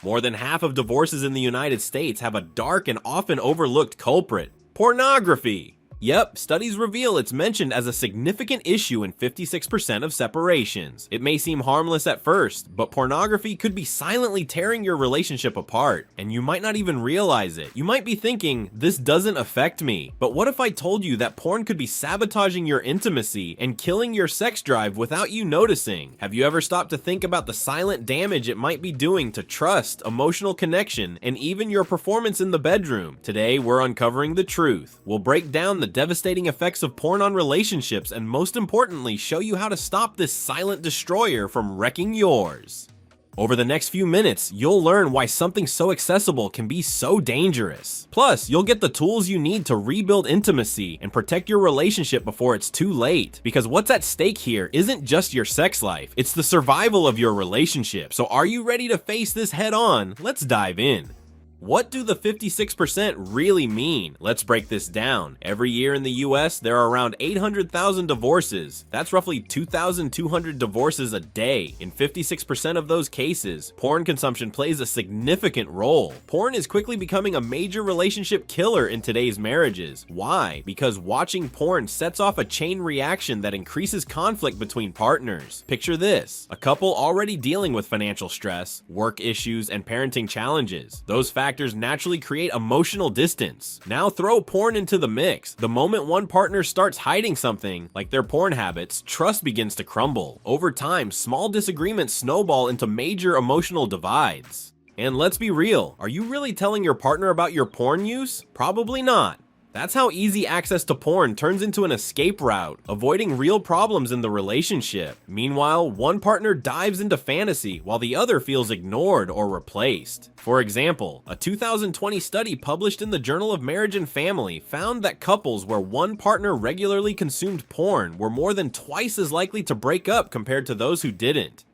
More than half of divorces in the United States have a dark and often overlooked culprit: pornography. Yep, studies reveal it's mentioned as a significant issue in 56% of separations. It may seem harmless at first, but pornography could be silently tearing your relationship apart, and you might not even realize it. You might be thinking, this doesn't affect me, but what if I told you that porn could be sabotaging your intimacy and killing your sex drive without you noticing? Have you ever stopped to think about the silent damage it might be doing to trust, emotional connection, and even your performance in the bedroom? Today, we're uncovering the truth. We'll break down the devastating effects of porn on relationships, and most importantly, show you how to stop this silent destroyer from wrecking yours. Over the next few minutes, you'll learn why something so accessible can be so dangerous. Plus, you'll get the tools you need to rebuild intimacy and protect your relationship before it's too late. Because what's at stake here isn't just your sex life, it's the survival of your relationship. So are you ready to face this head on? Let's dive in. What do the 56% really mean? Let's break this down. Every year in the US, there are around 800,000 divorces. That's roughly 2,200 divorces a day. In 56% of those cases, porn consumption plays a significant role. Porn is quickly becoming a major relationship killer in today's marriages. Why? Because watching porn sets off a chain reaction that increases conflict between partners. Picture this: a couple already dealing with financial stress, work issues, and parenting challenges. Those factors naturally create emotional distance. Now throw porn into the mix. The moment one partner starts hiding something, like their porn habits, trust begins to crumble. Over time, small disagreements snowball into major emotional divides. And let's be real, are you really telling your partner about your porn use? Probably not. That's how easy access to porn turns into an escape route, avoiding real problems in the relationship. Meanwhile, one partner dives into fantasy while the other feels ignored or replaced. For example, a 2020 study published in the Journal of Marriage and Family found that couples where one partner regularly consumed porn were more than twice as likely to break up compared to those who didn't.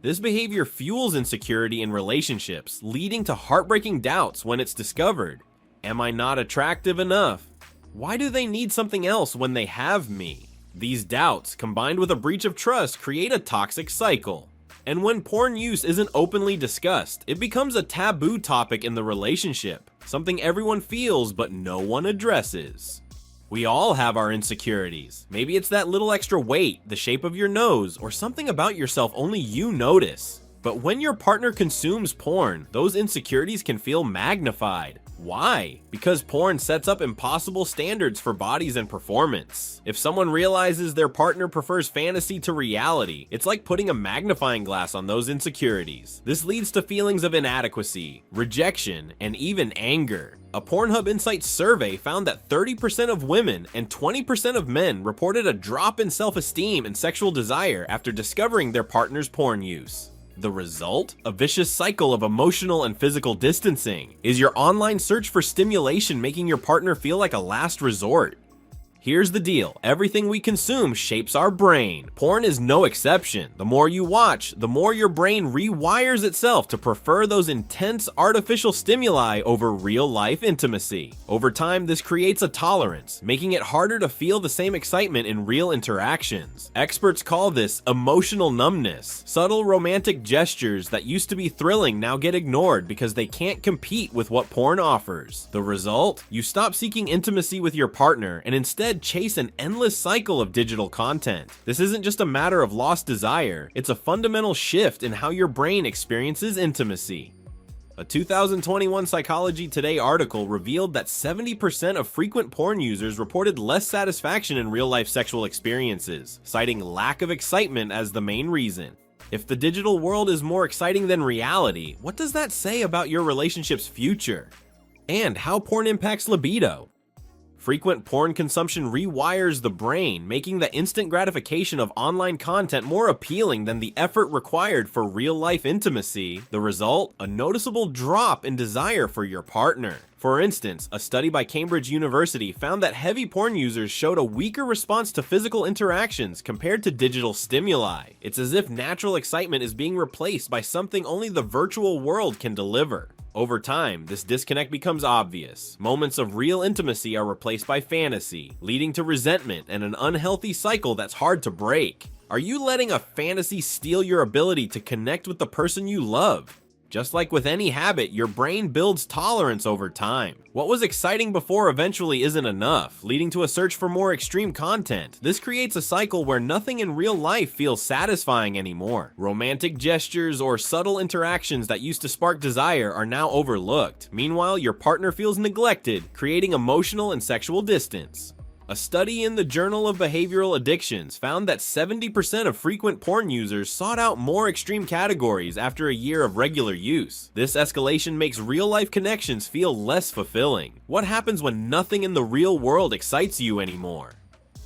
This behavior fuels insecurity in relationships, leading to heartbreaking doubts when it's discovered. Am I not attractive enough? Why do they need something else when they have me? These doubts, combined with a breach of trust, create a toxic cycle. And when porn use isn't openly discussed, it becomes a taboo topic in the relationship, something everyone feels but no one addresses. We all have our insecurities. Maybe it's that little extra weight, the shape of your nose, or something about yourself only you notice. But when your partner consumes porn, those insecurities can feel magnified. Why? Because porn sets up impossible standards for bodies and performance. If someone realizes their partner prefers fantasy to reality, it's like putting a magnifying glass on those insecurities. This leads to feelings of inadequacy, rejection, and even anger. A Pornhub Insights survey found that 30% of women and 20% of men reported a drop in self-esteem and sexual desire after discovering their partner's porn use. The result? A vicious cycle of emotional and physical distancing. Is your online search for stimulation making your partner feel like a last resort? Here's the deal. Everything we consume shapes our brain. Porn is no exception. The more you watch, the more your brain rewires itself to prefer those intense artificial stimuli over real-life intimacy. Over time, this creates a tolerance, making it harder to feel the same excitement in real interactions. Experts call this emotional numbness. Subtle romantic gestures that used to be thrilling now get ignored because they can't compete with what porn offers. The result? You stop seeking intimacy with your partner and instead chase an endless cycle of digital content. This isn't just a matter of lost desire, it's a fundamental shift in how your brain experiences intimacy. A 2021 Psychology Today article revealed that 70% of frequent porn users reported less satisfaction in real-life sexual experiences, citing lack of excitement as the main reason. If the digital world is more exciting than reality, what does that say about your relationship's future? And how porn impacts libido? Frequent porn consumption rewires the brain, making the instant gratification of online content more appealing than the effort required for real-life intimacy. The result? A noticeable drop in desire for your partner. For instance, a study by Cambridge University found that heavy porn users showed a weaker response to physical interactions compared to digital stimuli. It's as if natural excitement is being replaced by something only the virtual world can deliver. Over time, this disconnect becomes obvious. Moments of real intimacy are replaced by fantasy, leading to resentment and an unhealthy cycle that's hard to break. Are you letting a fantasy steal your ability to connect with the person you love? Just like with any habit, your brain builds tolerance over time. What was exciting before eventually isn't enough, leading to a search for more extreme content. This creates a cycle where nothing in real life feels satisfying anymore. Romantic gestures or subtle interactions that used to spark desire are now overlooked. Meanwhile, your partner feels neglected, creating emotional and sexual distance. A study in the Journal of Behavioral Addictions found that 70% of frequent porn users sought out more extreme categories after a year of regular use. This escalation makes real-life connections feel less fulfilling. What happens when nothing in the real world excites you anymore?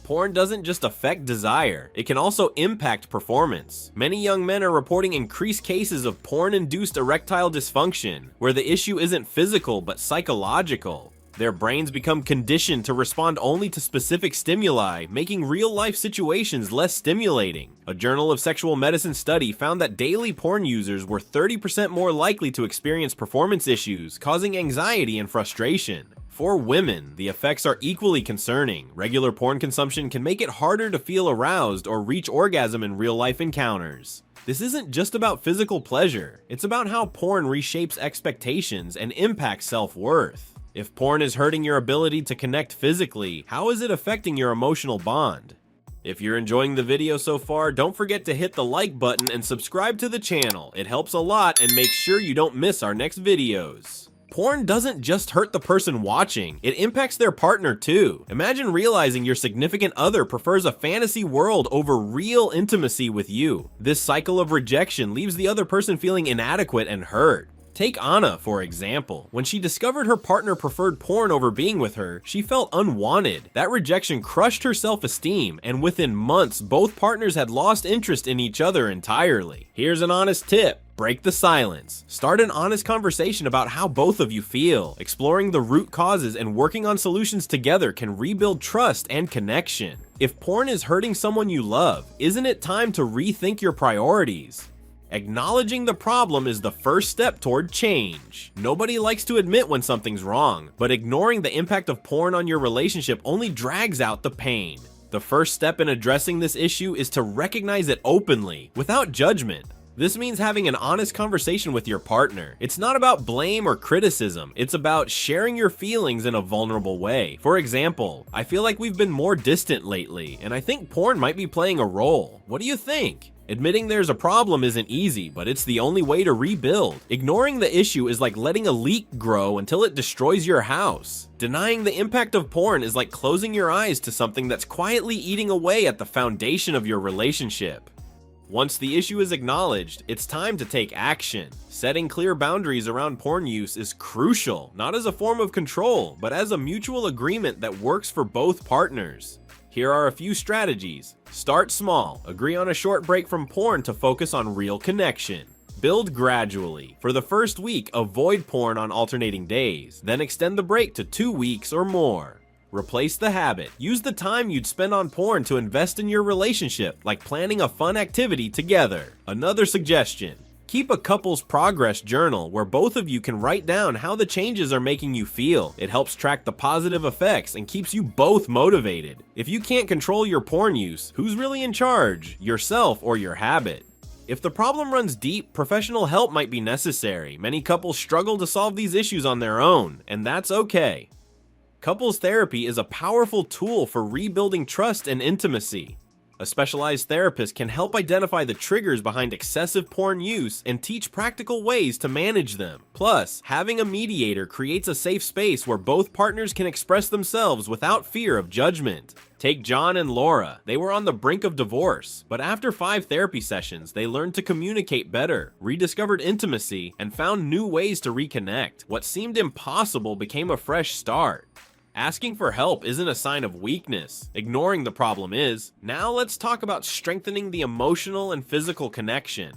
Porn doesn't just affect desire, it can also impact performance. Many young men are reporting increased cases of porn-induced erectile dysfunction, where the issue isn't physical but psychological. Their brains become conditioned to respond only to specific stimuli, making real-life situations less stimulating. A Journal of Sexual Medicine study found that daily porn users were 30% more likely to experience performance issues, causing anxiety and frustration. For women, the effects are equally concerning. Regular porn consumption can make it harder to feel aroused or reach orgasm in real-life encounters. This isn't just about physical pleasure, it's about how porn reshapes expectations and impacts self-worth. If porn is hurting your ability to connect physically, how is it affecting your emotional bond? If you're enjoying the video so far, don't forget to hit the like button and subscribe to the channel. It helps a lot and makes sure you don't miss our next videos. Porn doesn't just hurt the person watching, it impacts their partner too. Imagine realizing your significant other prefers a fantasy world over real intimacy with you. This cycle of rejection leaves the other person feeling inadequate and hurt. Take Anna, for example. When she discovered her partner preferred porn over being with her, she felt unwanted. That rejection crushed her self-esteem, and within months, both partners had lost interest in each other entirely. Here's an honest tip. Break the silence. Start an honest conversation about how both of you feel. Exploring the root causes and working on solutions together can rebuild trust and connection. If porn is hurting someone you love, isn't it time to rethink your priorities? Acknowledging the problem is the first step toward change. Nobody likes to admit when something's wrong, but ignoring the impact of porn on your relationship only drags out the pain. The first step in addressing this issue is to recognize it openly, without judgment. This means having an honest conversation with your partner. It's not about blame or criticism, it's about sharing your feelings in a vulnerable way. For example, I feel like we've been more distant lately, and I think porn might be playing a role. What do you think? Admitting there's a problem isn't easy, but it's the only way to rebuild. Ignoring the issue is like letting a leak grow until it destroys your house. Denying the impact of porn is like closing your eyes to something that's quietly eating away at the foundation of your relationship. Once the issue is acknowledged, it's time to take action. Setting clear boundaries around porn use is crucial, not as a form of control, but as a mutual agreement that works for both partners. Here are a few strategies. Start small. Agree on a short break from porn to focus on real connection. Build gradually. For the first week, avoid porn on alternating days, then extend the break to 2 weeks or more. Replace the habit. Use the time you'd spend on porn to invest in your relationship, like planning a fun activity together. Another suggestion. Keep a couple's progress journal where both of you can write down how the changes are making you feel. It helps track the positive effects and keeps you both motivated. If you can't control your porn use, who's really in charge? Yourself or your habit? If the problem runs deep, professional help might be necessary. Many couples struggle to solve these issues on their own, and that's okay. Couples therapy is a powerful tool for rebuilding trust and intimacy. A specialized therapist can help identify the triggers behind excessive porn use and teach practical ways to manage them. Plus, having a mediator creates a safe space where both partners can express themselves without fear of judgment. Take John and Laura. They were on the brink of divorce, but after 5 therapy sessions, they learned to communicate better, rediscovered intimacy, and found new ways to reconnect. What seemed impossible became a fresh start. Asking for help isn't a sign of weakness. Ignoring the problem is. Now let's talk about strengthening the emotional and physical connection.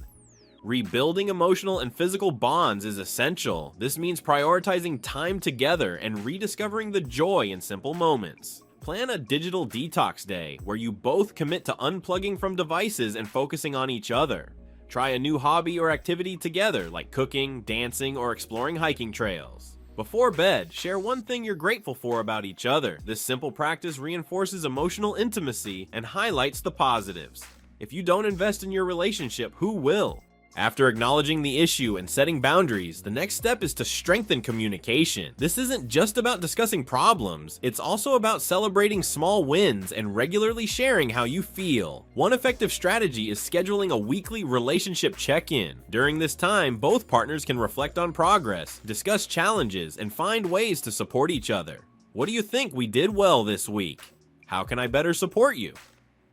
Rebuilding emotional and physical bonds is essential. This means prioritizing time together and rediscovering the joy in simple moments. Plan a digital detox day where you both commit to unplugging from devices and focusing on each other. Try a new hobby or activity together, like cooking, dancing, or exploring hiking trails. Before bed, share one thing you're grateful for about each other. This simple practice reinforces emotional intimacy and highlights the positives. If you don't invest in your relationship, who will? After acknowledging the issue and setting boundaries, the next step is to strengthen communication. This isn't just about discussing problems, it's also about celebrating small wins and regularly sharing how you feel. One effective strategy is scheduling a weekly relationship check-in. During this time, both partners can reflect on progress, discuss challenges, and find ways to support each other. What do you think we did well this week? How can I better support you?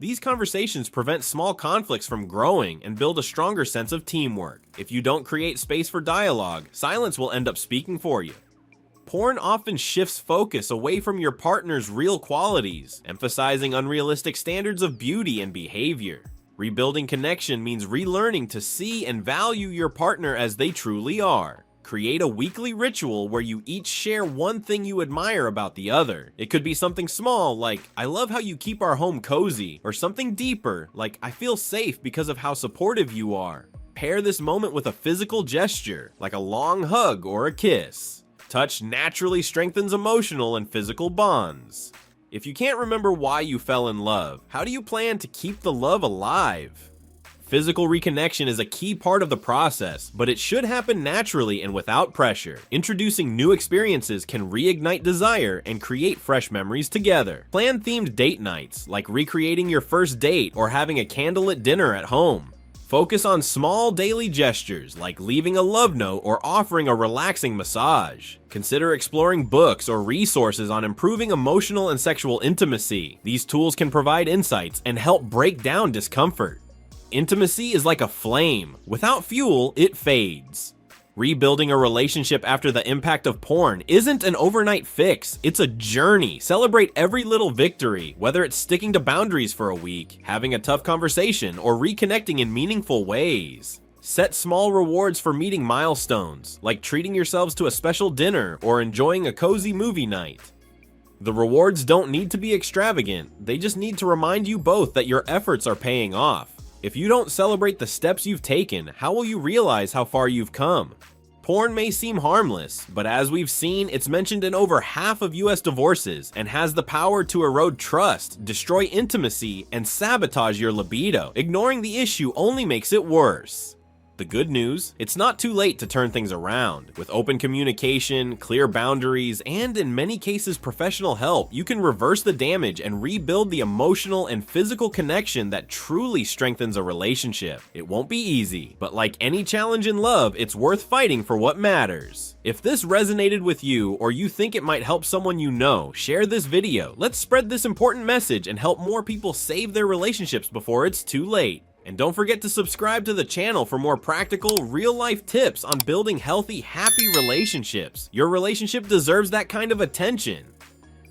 These conversations prevent small conflicts from growing and build a stronger sense of teamwork. If you don't create space for dialogue, silence will end up speaking for you. Porn often shifts focus away from your partner's real qualities, emphasizing unrealistic standards of beauty and behavior. Rebuilding connection means relearning to see and value your partner as they truly are. Create a weekly ritual where you each share one thing you admire about the other. It could be something small like, I love how you keep our home cozy, or something deeper like, I feel safe because of how supportive you are. Pair this moment with a physical gesture, like a long hug or a kiss. Touch naturally strengthens emotional and physical bonds. If you can't remember why you fell in love, how do you plan to keep the love alive? Physical reconnection is a key part of the process, but it should happen naturally and without pressure. Introducing new experiences can reignite desire and create fresh memories together. Plan themed date nights, like recreating your first date or having a candlelit dinner at home. Focus on small daily gestures, like leaving a love note or offering a relaxing massage. Consider exploring books or resources on improving emotional and sexual intimacy. These tools can provide insights and help break down discomfort. Intimacy is like a flame. Without fuel, it fades. Rebuilding a relationship after the impact of porn isn't an overnight fix, it's a journey. Celebrate every little victory, whether it's sticking to boundaries for a week, having a tough conversation, or reconnecting in meaningful ways. Set small rewards for meeting milestones, like treating yourselves to a special dinner or enjoying a cozy movie night. The rewards don't need to be extravagant, they just need to remind you both that your efforts are paying off. If you don't celebrate the steps you've taken, how will you realize how far you've come? Porn may seem harmless, but as we've seen, it's mentioned in over half of US divorces and has the power to erode trust, destroy intimacy, and sabotage your libido. Ignoring the issue only makes it worse. The good news, it's not too late to turn things around. With open communication, clear boundaries, and in many cases professional help, you can reverse the damage and rebuild the emotional and physical connection that truly strengthens a relationship. It won't be easy, but like any challenge in love, it's worth fighting for what matters. If this resonated with you or you think it might help someone you know, share this video. Let's spread this important message and help more people save their relationships before it's too late. And don't forget to subscribe to the channel for more practical, real-life tips on building healthy, happy relationships. Your relationship deserves that kind of attention.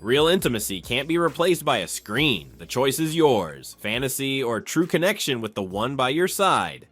Real intimacy can't be replaced by a screen. The choice is yours. Fantasy or true connection with the one by your side.